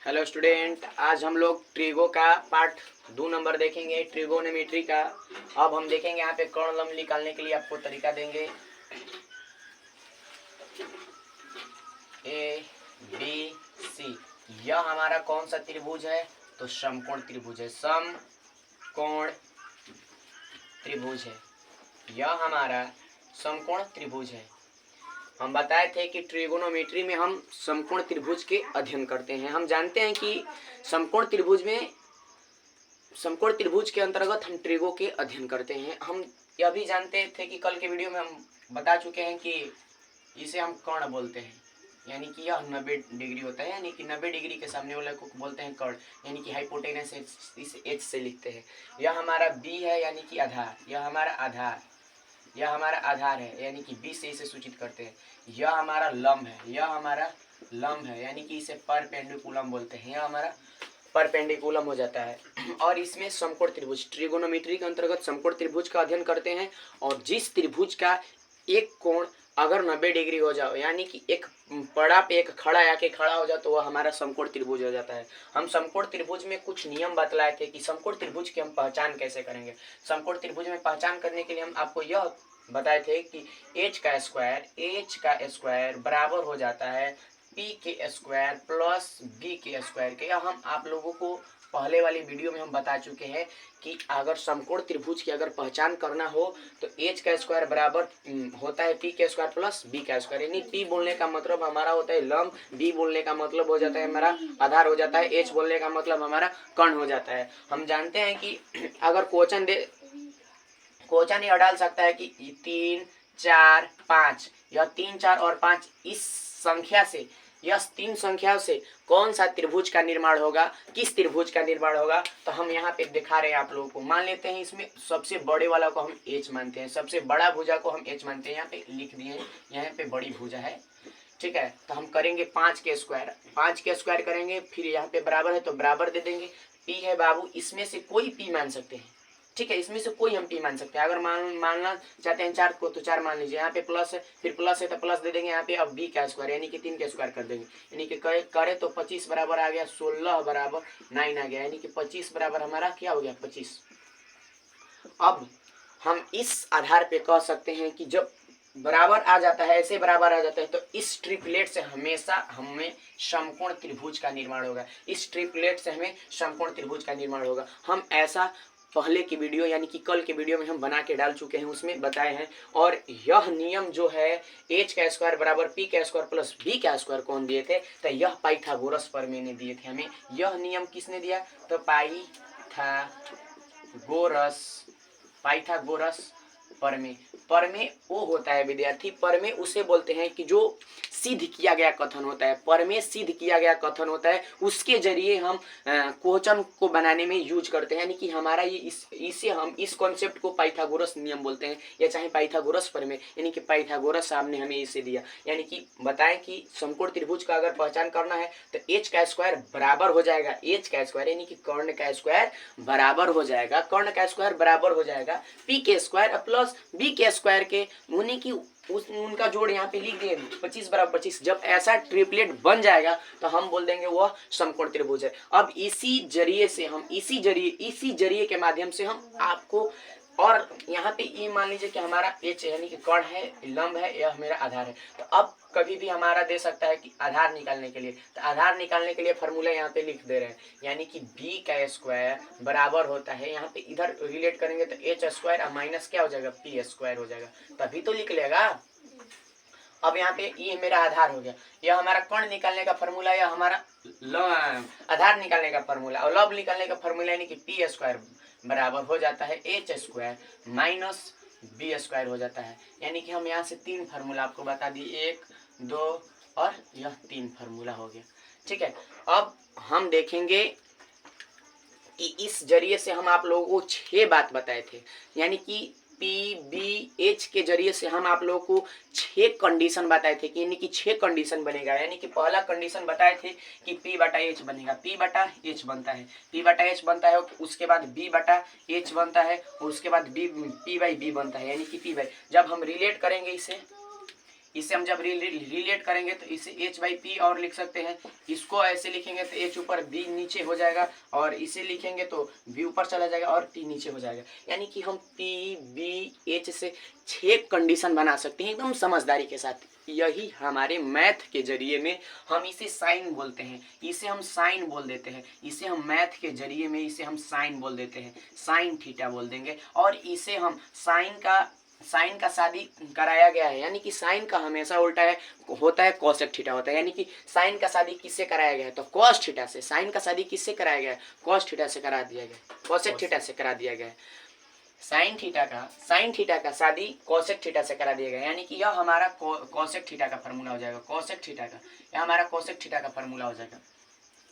Hello student, आज हम लोग ट्रिगो का पार्ट 2 नंबर देखेंगे, ट्रिगोनोमेट्री का। अब हम देखेंगे यहाँ पे कर्ण लंब निकालने के लिए आपको तरीका देंगे। ए बी सी, यह हमारा कौन सा त्रिभुज है? तो समकोण त्रिभुज है, समकोण त्रिभुज है। यह हमारा समकोण त्रिभुज है। हम बताए थे कि ट्रिगोनोमेट्री में हम समकोण त्रिभुज के अध्ययन करते हैं। हम जानते हैं कि समकोण त्रिभुज के अंतर्गत हम ट्रिगो के अध्ययन करते हैं। हम यह भी जानते थे कि कल के वीडियो में हम बता चुके हैं कि इसे हम कर्ण बोलते हैं, यानी कि यह 90 डिग्री होता है, यानी कि 90 डिग्री के सामने वाले को बोलते हैं कर्ण, यानी कि हाइपोटेनस इस एच से लिखते हैं। यह हमारा बी है, यानी कि आधार। यह हमारा आधार है, यानी कि बी से इसे सूचित करते हैं। यह हमारा लंब है, यानी कि इसे परपेंडिकुलम बोलते हैं। यह हमारा परपेंडिकुलम हो जाता है। और इसमें समकोण त्रिभुज, ट्रिगोनोमेट्री के अंतर्गत समकोण त्रिभुज का अध्ययन करते हैं। और जिस त्रिभुज का एक कोण अगर 90 डिग्री हो जाओ, यानी कि एक पड़ा पे एक खड़ा आके खड़ा हो जाए, तो वह हमारा समकोण त्रिभुज हो जाता है। हम समकोण त्रिभुज में कुछ नियम बतलाए थे कि समकोण त्रिभुज की हम पहचान कैसे करेंगे। समकोण त्रिभुज में पहचान करने के लिए हम आपको यह बताए थे कि एच का स्क्वायर बराबर हो जाता है पी के स्क्वायर प्लस बी के स्क्वायर के। हम आप लोगों को पहले वाली वीडियो में हम बता चुके हैं कि अगर समकोण त्रिभुज की अगर पहचान करना हो तो एच का स्क्वायर बराबर होता है पी के स्क्वायर प्लस बी का स्क्वायर। यानी पी बोलने का मतलब हमारा होता है लंब, बी बोलने का मतलब हो जाता है हमारा आधार हो जाता है, एच बोलने का मतलब हमारा कर्ण हो जाता है। हम जानते हैं कि अगर क्वेश्चन यह डाल सकता है कि 3, 4, 5, यह 3, 4 और 5 इस संख्या से, यह 3 संख्याओं से कौन सा त्रिभुज का निर्माण होगा, किस त्रिभुज का निर्माण होगा। तो हम यहाँ पे दिखा रहे हैं आप लोगों को। मान लेते हैं इसमें सबसे बड़े वाला को हम एच मानते हैं, सबसे बड़ा भुजा को हम एच मानते हैं। यहाँ पे लिख दिए हैं, यहाँ पे बड़ी भुजा है, ठीक है। तो हम करेंगे 5 के स्क्वायर करेंगे, फिर यहाँ पे बराबर है तो बराबर दे देंगे। पी है बाबू, इसमें से कोई पी मान सकते हैं, ठीक है। इसमें से कोई हम पी मान सकते हैं। अगर मानना चाहते हैं 4 को तो 4 मान लीजिए। यहाँ पे प्लस है, फिर प्लस है तो प्लस दे देंगे। यहाँ पे अब बी का स्क्वायर यानी कि 3 का स्क्वायर कर देंगे, यानी कि करे तो 25 बराबर आ गया 16 बराबर 9 आ गया, यानी कि 25 बराबर हमारा क्या हो गया 25। अब हम इस आधार पे कह सकते हैं कि जब बराबर आ जाता है, ऐसे बराबर आ जाता है, तो इस ट्रिपलेट से हमेशा हमें समकोण त्रिभुज का निर्माण होगा। इस ट्रिपलेट से हमें समकोण त्रिभुज का निर्माण होगा। हम ऐसा पहले की वीडियो यानी कि कल के वीडियो में हम बना के डाल चुके हैं, उसमें बताए हैं। और यह नियम जो है एच का स्क्वायर बराबर पी का स्क्वायर प्लस बी का स्क्वायर कौन दिए थे? तो यह पाइथागोरस प्रमेय ने दिए थे हमें। यह नियम किसने दिया? तो पाइथागोरस प्रमेय वो होता है विद्यार्थी, प्रमेय उसे बोलते हैं कि जो सिद्ध किया गया कथन होता है। प्रमेय सिद्ध किया गया कथन होता है, उसके जरिए हम क्वेश्चन को बनाने में यूज करते हैं। यानी कि हमारा ये इसे हम इस कॉन्सेप्ट को पाइथागोरस नियम बोलते हैं, या चाहे पाइथागोरस प्रमेय, यानी कि पाइथागोरस साहब ने हमें इसे दिया। यानी कि बताएं कि समकोण त्रिभुज का अगर पहचान करना है तो एच का स्क्वायर बराबर हो जाएगा, एच का स्क्वायर यानी कि कर्ण का स्क्वायर बराबर हो जाएगा, कर्ण का स्क्वायर बराबर हो जाएगा पी के स्क्वायर प्लस बी के स्क्वायर के, उन्हीं की उनका जोड़ यहाँ पे लिख दिए 25 बराबर 25। जब ऐसा ट्रिपलेट बन जाएगा तो हम बोल देंगे वह समकोण त्रिभुज है। अब इसी जरिए के माध्यम से हम आपको, और यहाँ पे ये मान लीजिए कि हमारा एच यानी कि कर्ण है, लंब है, यह मेरा आधार है। तो अब कभी भी हमारा दे सकता है कि आधार निकालने के लिए, तो आधार निकालने के लिए फॉर्मूला यहाँ पे लिख दे रहे हैं, यानी कि बी का स्क्वायर बराबर होता है, यहाँ पे इधर रिलेट करेंगे तो एच स्क्वायर और माइनस क्या हो जाएगा पी स्क्वायर हो जाएगा, तभी तो लिख लेगा। अब यहाँ पे ये मेरा आधार हो गया, यह हमारा कर्ण निकालने का फॉर्मूला, यह हमारा आधार निकालने का फॉर्मूला, और लंब निकालने का फॉर्मूला यानी कि पी स्क्वायर बराबर हो जाता है H square minus B square हो जाता है। यानी कि हम यहाँ से 3 फार्मूला आपको बता दिए, 1, 2 और यह 3 फार्मूला हो गया, ठीक है। अब हम देखेंगे कि इस जरिए से हम आप लोगों को 6 बात बताए थे, यानी कि पी बी एच के जरिए से हम आप लोगों को 6 कंडीशन बताए थे कि यानी कि 6 कंडीशन बनेगा। यानी कि पहला कंडीशन बताए थे कि पी बटा एच बनेगा, पी बटा एच बनता है, उसके बाद बी बटा एच बनता है, और उसके बाद बी पी बाई बी बनता है, यानी कि पी बाई, जब हम रिलेट करेंगे इसे इसे हम जब रिलेट करेंगे तो इसे h बाई पी और लिख सकते हैं। इसको ऐसे लिखेंगे तो h ऊपर b नीचे हो जाएगा, और इसे लिखेंगे तो b ऊपर चला जाएगा और t नीचे हो जाएगा। यानी कि हम p b h से 6 कंडीशन बना सकते हैं एकदम समझदारी के साथ। यही हमारे मैथ के जरिए में हम इसे साइन बोलते हैं, इसे हम साइन बोल देते हैं, इसे हम मैथ के जरिए में इसे हम साइन बोल देते हैं, साइन थीटा बोल देंगे। और इसे हम साइन का शादी कराया गया है, यानी कि साइन का हमेशा उल्टा है होता है कोसेक थीटा होता है। यानी कि साइन का शादी किससे कराया गया है तो कॉस थीटा से। साइन का शादी किससे कराया गया है कॉस थीटा से करा दिया गया, कोसेक थीटा से करा दिया गया है। साइन थीटा का शादी कोसेक थीटा से करा दिया गया, यानी कि यह हमारा कोसेक थीटा का फार्मूला हो जाएगा। कोसेक थीटा का यह हमारा कोसेक थीटा का फार्मूला हो जाएगा।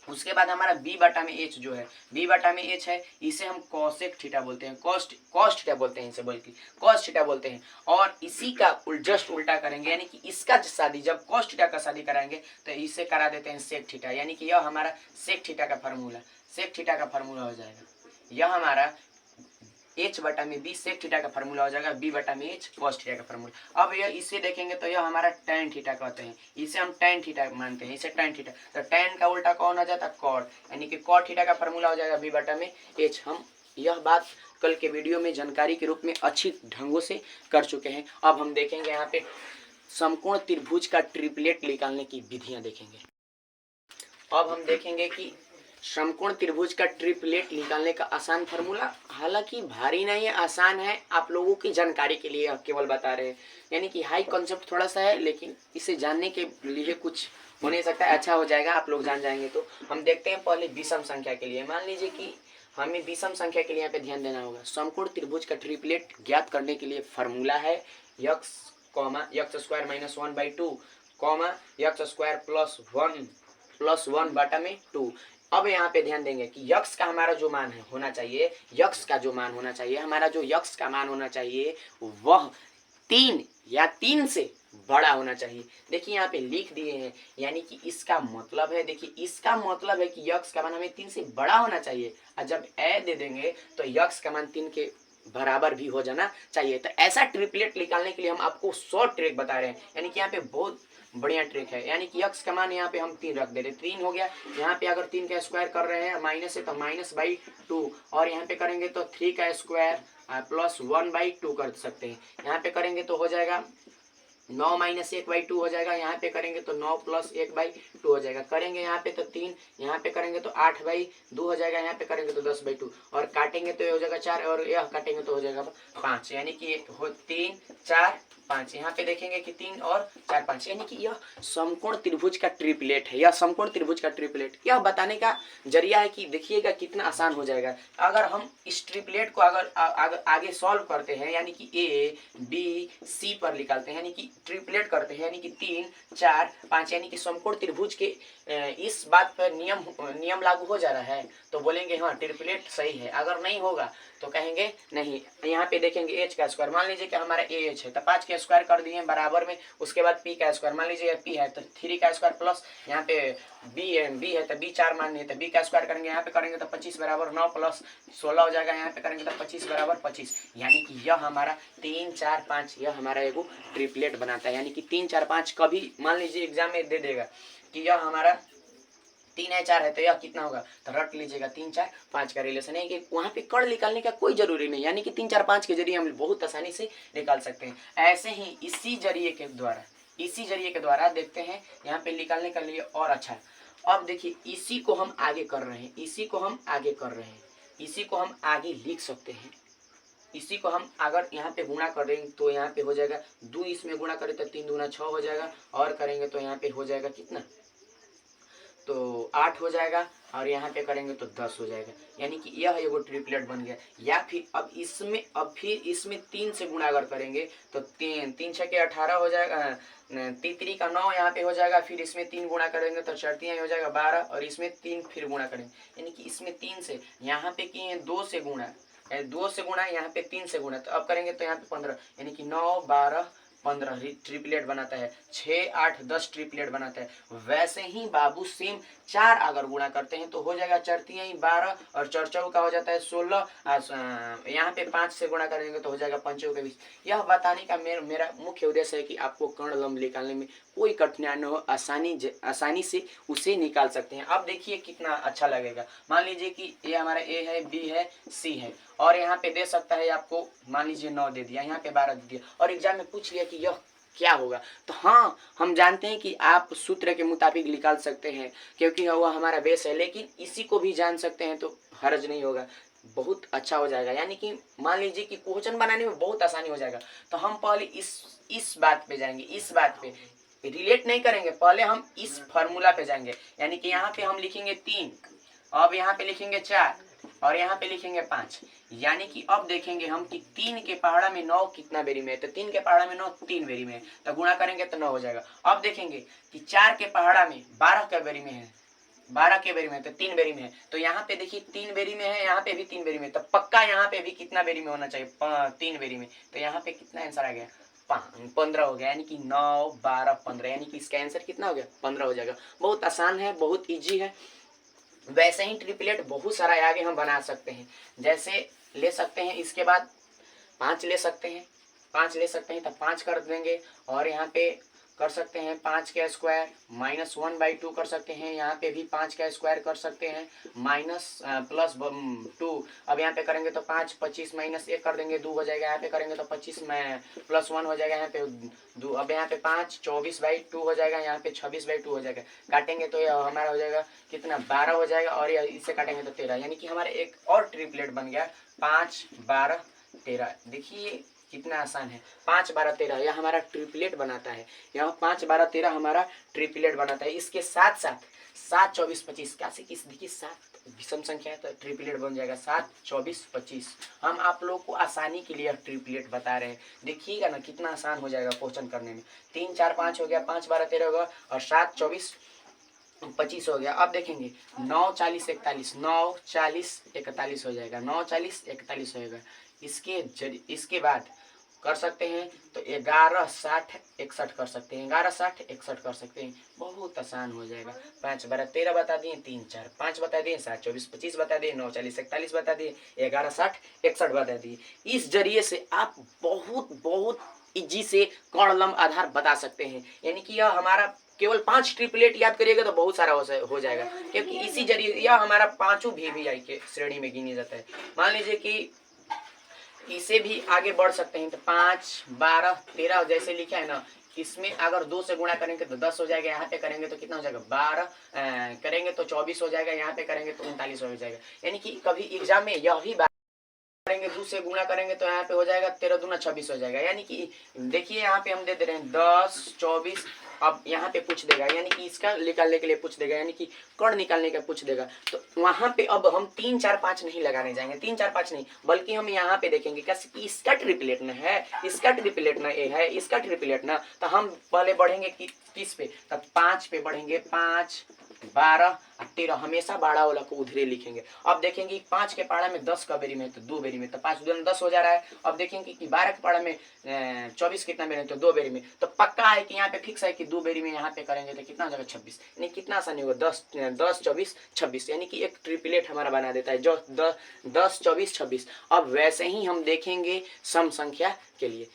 उसके बाद हमारा b बटा में h जो है, b बटा में h है, इसे हम कोसेक थीटा बोलते हैं, कॉस थीटा बोलते हैं, इसे बल्कि कॉस थीटा बोलते हैं। और इसी का जस्ट उल्टा करेंगे, यानी कि इसका शादी जब कॉस थीटा का शादी कराएंगे तो इसे करा देते हैं सेक थीटा, यानी कि यह हमारा सेक थीटा का फार्मूला हो जाएगा। यह हमारा h बटा में b सेक थीटा का फार्मूला हो जाएगा, b बटा में h कॉस थीटा का फार्मूला। अब यह इसे देखेंगे तो यह हमारा tan थीटा कहते हैं, इसे हम tan थीटा मानते हैं, इसे tan थीटा। तो tan का उल्टा कौन हो जाता है cot, यानी कि cot थीटा का फार्मूला हो जाएगा b बटा में h। हम यह बात कल के वीडियो में जानकारी के रूप में अच्छी ढंगों से कर चुके हैं। अब हम देखेंगे यहाँ पे समकोण त्रिभुज का ट्रिपलेट निकालने की विधियां देखेंगे। अब हम देखेंगे कि समकोण त्रिभुज का ट्रिपलेट निकालने का आसान फार्मूला, हालांकि भारी नहीं है, आसान है, आप लोगों की जानकारी के लिए केवल बता रहे हैं। यानी कि हाई कॉन्सेप्ट थोड़ा सा है, लेकिन इसे जानने के लिए कुछ हो नहीं सकता, अच्छा हो जाएगा, आप लोग जान जाएंगे। तो हम देखते हैं पहले विषम संख्या के लिए। मान लीजिए कि हमें विषम संख्या के लिए यहाँ पे ध्यान देना होगा। समकोण त्रिभुज का ट्रिपलेट ज्ञात करने के लिए फार्मूला है x square minus 1/2 x square plus 1 बटा में 2। अब यहाँ पे ध्यान देंगे कि यक्स का हमारा जो मान है होना चाहिए, यक्स का जो मान होना चाहिए, हमारा जो यक्स का मान होना चाहिए वह 3 या 3 से बड़ा होना चाहिए। देखिए यहाँ पे लिख दिए हैं, यानी कि इसका मतलब है, देखिए इसका मतलब है कि यक्स का मान हमें 3 से बड़ा होना चाहिए, और जब ए दे देंगे तो यक्स का मान 3 के बराबर भी हो जाना चाहिए। तो ऐसा ट्रिपलेट निकालने के लिए हम आपको शॉर्ट ट्रिक बता रहे हैं, यानी कि यहाँ पे बहुत बढ़िया ट्रिक है। यानी कि यक्स का मान यहाँ पे हम 3 रख दे रहे, 3 हो गया। यहाँ पे अगर 3 का स्क्वायर कर रहे हैं माइनस है तो -/2, और यहाँ पे करेंगे तो 3 का स्क्वायर प्लस 1/2 कर सकते हैं। यहाँ पे करेंगे तो हो जाएगा 9 - 1/2 हो जाएगा। यहाँ पे करेंगे तो 9 + 1/2 हो जाएगा। करेंगे यहाँ पे तो 3, यहाँ पे करेंगे तो 8/2 हो जाएगा। यहाँ पे करेंगे तो 10/2, और काटेंगे तो ये हो जाएगा 4, और यह काटेंगे तो हो जाएगा 5, यानी कि 3 4 5। यहाँ पे देखेंगे कि 3 और 4 5, यानी कि यह समकोण त्रिभुज का ट्रिपलेट है। यह समकोण त्रिभुज का ट्रिपलेट यह बताने का जरिया है कि देखिएगा कितना आसान हो जाएगा। अगर हम इस ट्रिपलेट को अगर आगे सॉल्व करते हैं, यानी कि A B C पर निकालते हैं, यानी कि ट्रिपलेट करते हैं, यानी कि 3 4 5, यानी कि समकोण त्रिभुज के इस बात पर नियम लागू हो जा रहा है, तो बोलेंगे हाँ ट्रिपलेट सही है। अगर नहीं होगा तो कहेंगे नहीं। यहाँ पे देखेंगे h का स्क्वायर, मान लीजिए कि हमारा AH है तो 5 का स्क्वायर कर दिए बराबर में। उसके बाद p का स्क्वायर, मान लीजिए p है तो 3 का स्क्वायर प्लस यहाँ पे b है तो b 4 मान लिए तो b का स्क्वायर करेंगे, यहाँ पे करेंगे तो 25 बराबर 9 + 16 हो जाएगा। यहाँ पे करेंगे तो 25 बराबर 25, यानी कि यह हमारा 3 4 5 यह हमारा एगो ट्रिपलेट बनाता है। यानी कि 3 4 5 कभी मान लीजिए एग्जाम में दे देगा कि यह हमारा 3 है 4 है तो यह कितना होगा, तो रट लीजिएगा 3 4 5 का रिलेशन है कि वहाँ पे कर्ण निकालने का कोई जरूरी नहीं, यानी कि 3 4 5 के जरिए हम बहुत आसानी से निकाल सकते हैं। ऐसे ही इसी जरिए के द्वारा देखते हैं यहाँ पे निकालने के लिए और अच्छा। अब देखिए इसी को हम आगे कर रहे हैं, इसी को हम आगे लिख सकते हैं। इसी को हम अगर यहाँ पे गुणा करेंगे तो यहाँ पे हो जाएगा 2, इसमें गुणा करें तो 3 दूना 6 हो जाएगा, और करेंगे तो यहाँ पे हो जाएगा कितना, तो 8 हो जाएगा, और यहाँ पे करेंगे तो 10 हो जाएगा। यानी कि यह एगो ट्रिपलेट बन गया। या फिर अब इसमें 3 से गुणा अगर करेंगे तो 3 6 के 18 हो जाएगा, 3 का 9 यहाँ पे हो जाएगा। फिर इसमें 3 गुणा करेंगे तो 4 3 हो जाएगा 12, और इसमें 3 फिर गुणा करेंगे, यानी कि इसमें 3 से, यहाँ पे किए 2 से गुणा, यहाँ पे 3 से गुणा, तो अब करेंगे तो यहाँ पे 15, यानी कि 9 12 15 ट्रिपलेट बनाता है, 6 8 10 ट्रिपलेट बनाता है। वैसे ही बाबू सेम 4 अगर गुणा करते हैं तो हो जाएगा 4 3 12 और 4 चौका हो जाता है 16। यहाँ पे 5 से गुणा करेंगे तो हो जाएगा 5 चौके 20। यह बताने का मेरा मुख्य उद्देश्य है कि आपको कर्ण लंब निकालने में कोई कठिनाई न हो, आसानी से उसे निकाल सकते हैं। अब देखिए कितना अच्छा लगेगा। मान लीजिए कि ये हमारा ए है, बी है, सी है और यहाँ पे दे सकता है आपको, मान लीजिए 9 दे दिया, यहाँ पे 12 दे दिया और एग्जाम में पूछ लिया कि यह क्या होगा, तो हाँ हम जानते हैं कि आप सूत्र के मुताबिक निकाल सकते हैं क्योंकि वह हमारा बेस है, लेकिन इसी को भी जान सकते हैं तो हर्ज नहीं होगा, बहुत अच्छा हो जाएगा। यानी कि मान लीजिए कि क्वेश्चन बनाने में बहुत आसानी हो जाएगा। तो हम पहले इस बात पे जाएंगे, इस बात पे रिलेट नहीं करेंगे, पहले हम इस फार्मूला पे जाएंगे। यानी कि यहाँ पे हम लिखेंगे 3, अब यहाँ पे लिखेंगे 4 और यहाँ पे लिखेंगे 5। यानी कि अब देखेंगे हम कि 3 के पहाड़ा में 9 कितना बेरी में है, तो 3 के पहाड़ा में 9 3 बेरी में है, तो गुणा करेंगे तो 9 हो जाएगा। अब देखेंगे कि 4 के पहाड़ा में 12 के बेरी में है, 12 के बेरी में है तो 3 बेरी में है, तो यहाँ पे देखिए 3 बेरी में है, यहाँ पे भी 3 बेरी में, तो पक्का यहाँ पे भी कितना बेरी में होना चाहिए, 3 बेरी में। तो यहाँ पे कितना आंसर आ गया, 15 हो गया। यानी कि 9 12 15, यानी कि इसका आंसर कितना हो गया, 15 हो जाएगा। बहुत आसान है, बहुत इजी है। वैसे ही ट्रिपलेट बहुत सारा आगे हम बना सकते हैं, जैसे ले सकते हैं इसके बाद 5 ले सकते हैं, 5 ले सकते हैं तो 5 कर देंगे और यहाँ पे कर सकते हैं 5 का स्क्वायर -1/2 कर सकते हैं, यहाँ पे भी 5 का स्क्वायर कर सकते हैं +2। अब यहाँ पे करेंगे तो 5 25 -1 कर देंगे 2 हो जाएगा, यहाँ पे करेंगे तो 25 में +1 हो जाएगा, यहाँ पे 2। अब यहाँ पे 5 24/2 हो जाएगा, यहाँ पे 26/2 हो जाएगा। काटेंगे तो यह हमारा हो जाएगा कितना, 12 हो जाएगा और इससे काटेंगे तो 13। यानी कि हमारा एक और ट्रिपलेट बन गया 5 12 13। देखिए कितना आसान है, 5 12 13 यह हमारा ट्रिपलेट बनाता है। यह 5 12 13 हमारा ट्रिपलेट बनाता है। इसके साथ साथ 7 24 25 कैसे, किस देखिए 7 विषम संख्या है तो ट्रिपलेट बन जाएगा 7 24 25। हम आप लोग को आसानी के लिए ट्रिपलेट बता रहे हैं, देखिएगा ना कितना आसान हो जाएगा क्वेश्चन करने में। 3 4 5 हो गया, 5 12 13 होगा और 7 24 25 हो गया। अब देखेंगे 9 40 41, 9 40 41 हो जाएगा, 9 40 41 होगा। इसके बाद कर सकते हैं तो 11 60 61 कर सकते हैं, 11 60 61 कर सकते हैं, बहुत आसान हो जाएगा। 5 12 13 बता दिए, 3 4 5 बता दिए, 7 24 25 बता दिए, 9 40 41 बता दिए, 11 60 61 बता दिए। इस जरिए से आप बहुत इजी से कर्ण लंब आधार बता सकते हैं। यानी कि यह हमारा केवल 5 ट्रिपलेट याद करिएगा तो बहुत सारा हो जाएगा, क्योंकि इसी जरिए यह हमारा पांचों VVI के श्रेणी में गिनी जाता है। मान लीजिए कि इसे भी आगे बढ़ सकते हैं तो 5 12 13 जैसे लिखा है ना, इसमें अगर 2 से गुणा करेंगे तो 10 हो जाएगा, यहाँ पे करेंगे तो कितना हो जाएगा 12 करेंगे तो 24 हो जाएगा, यहाँ पे करेंगे तो 39 हो जाएगा। यानी कि कभी एग्जाम में यह भी करेंगे 2 से गुणा करेंगे तो यहाँ पे हो जाएगा 13 दूना 26 हो जाएगा। यानी कि देखिए यहाँ पे हम दे दे रहे हैं 10 24। अब यहाँ पे पूछ देगा, यानी कि इसका निकालने के लिए पूछ देगा, यानी कि कर्ण निकालने का पूछ देगा। तो वहां पे अब हम 3 4 5 नहीं लगाने जाएंगे, 3 4 5 नहीं, बल्कि हम यहाँ पे देखेंगे कैसे कि इसका ट्रिपलेट ना है, इसका ट्रिपलेट ना ए है, इसका ट्रिपलेट ना, तो हम पहले बढ़ेंगे कि किस पे, तब 5 पे बढ़ेंगे, 5 12 13 हमेशा बाड़ा वाला को उधरे लिखेंगे। अब देखेंगे 5 के पारा में 10 का बेरी में तो 2 बेरी में, तो 5 2 10 हो जा रहा है। अब देखेंगे कि 12 के पारा में 24 कितना बेरी में, तो 2 बेरी में, तो पक्का है कि यहाँ पे फिक्स है कि 2 बेरी में यहाँ पे करेंगे तो कितना हो जाएगा 26। यानी कितना आसानी होगा 10 24 26, यानी कि एक ट्रिपलेट हमारा बना देता है जो 10 24 26। अब वैसे ही हम देखेंगे सम संख्या के लिए।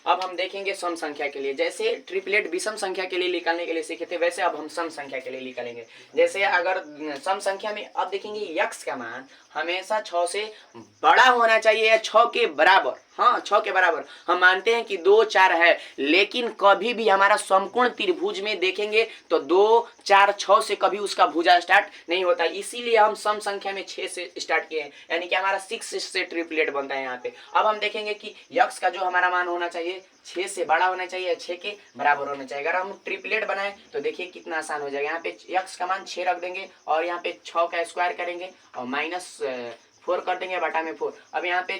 अब हम देखेंगे सम संख्या के लिए, जैसे ट्रिपलेट विषम संख्या के लिए निकालने के लिए सीखे थे, वैसे अब हम सम संख्या के लिए निकालेंगे। जैसे अगर सम संख्या में अब देखेंगे x का मान हमेशा 6 से बड़ा होना चाहिए या 6 के बराबर। हाँ 6 के बराबर। हम मानते हैं कि 2 4 है, लेकिन कभी भी हमारा समकोण त्रिभुज में देखेंगे तो 2 4 6 से कभी उसका भुजा स्टार्ट नहीं होता, इसीलिए हम सम संख्या में 6 से स्टार्ट किए हैं, यानी कि हमारा 6 से ट्रिपलेट बनता है यहाँ पे। अब हम देखेंगे कि x का जो हमारा मान होना चाहिए 6 से बड़ा होना चाहिए, 6 के बराबर होना चाहिए। अगर हम ट्रिपलेट बनाए तो देखिए कितना आसान हो जाएगा। यहाँ पे x का मान 6 रख देंगे और यहाँ पे 6 का स्क्वायर करेंगे और 4 कर देंगे बटा में 4। अब यहाँ पे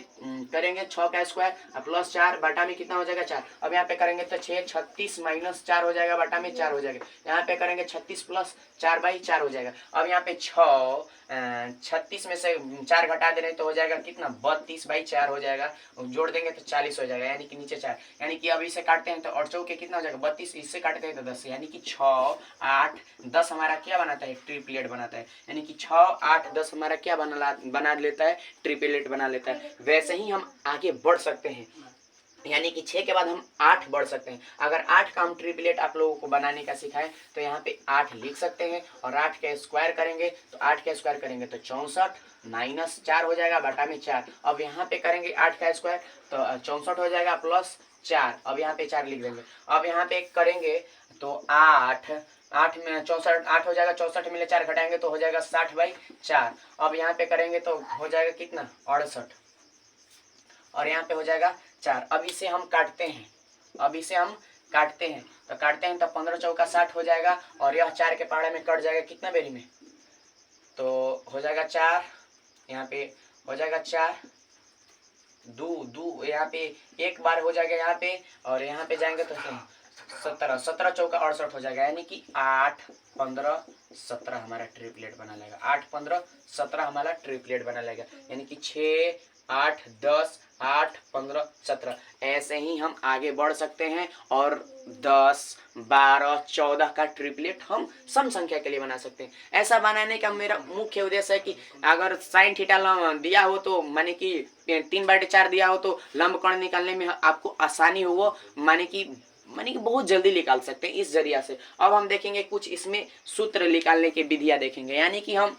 करेंगे 6 का स्क्वायर प्लस 4 बटा में कितना हो जाएगा 4। अब यहाँ पे करेंगे तो 6 36 माइनस 4 हो जाएगा बटा में 4 हो जाएगा। यहाँ पे करेंगे 36 प्लस 4/4 हो जाएगा। अब यहाँ पे 36 में से 4 घटा दे रहे तो हो जाएगा कितना 32/4 हो जाएगा। जोड़ देंगे तो 40 हो जाएगा, यानी कि नीचे 4। यानी कि अब इसे काटते हैं तो 8 चौके कितना हो जाएगा 32, इससे काटते हैं तो 10, यानी कि 6 8 10 हमारा क्या बनाता है ट्रिपलेट बनाता है। यानी कि 6 8 10 हमारा क्या बना लेता है ट्रिपलेट बना लेता है। वैसे ही हम आगे बढ़ सकते हैं, यानी कि 6 के बाद हम 8 बढ़ सकते हैं। अगर 8 का हम ट्रिपलेट आप लोगों को बनाने का सिखाएं तो यहाँ पे 8 लिख सकते हैं और 8 का स्क्वायर करेंगे तो 8 का स्क्वायर करेंगे तो 64 माइनस 4 हो जाएगा बटा में 4। अब यहाँ पे करेंगे 8 का स्क्वायर तो 64 हो जाएगा प्लस 4। अब यहाँ पे 4 लिख देंगे। अब यहाँ पे करेंगे तो 8 में 64 8 हो जाएगा, 64 में 4 घटाएंगे तो हो जाएगा 60/4। अब यहाँ पे करेंगे तो हो जाएगा कितना 68 और यहाँ पे हो जाएगा 4। अब इसे हम काटते हैं, तो काटते हैं तो 15 चौका 60 हो जाएगा और यह 4 के पहाड़े में कट जाएगा कितना बेरी में, तो हो जाएगा 4। यहाँ पे हो जाएगा 4 दो यहाँ पे एक बार हो जाएगा यहाँ पे और यहाँ पे जाएंगे तो 17 चौका 68 हो जाएगा। यानी कि 8 15 17 हमारा ट्रिपलेट बना लेगा। 8 15 17 हमारा ट्रिपलेट बना लेगा। यानी कि 6 8 10 8 15 17 ऐसे ही हम आगे बढ़ सकते हैं और 10 12 14 का ट्रिपलेट हम सम संख्या के लिए बना सकते हैं। ऐसा बनाने का मेरा मुख्य उद्देश्य है कि अगर साइन थीटा दिया हो तो माने कि 3/4 दिया हो तो लंबकोण निकालने में आपको आसानी हो, माने कि बहुत जल्दी निकाल सकते हैं इस जरिया से। अब हम देखेंगे कुछ इसमें सूत्र निकालने की विधियां देखेंगे। यानी कि हम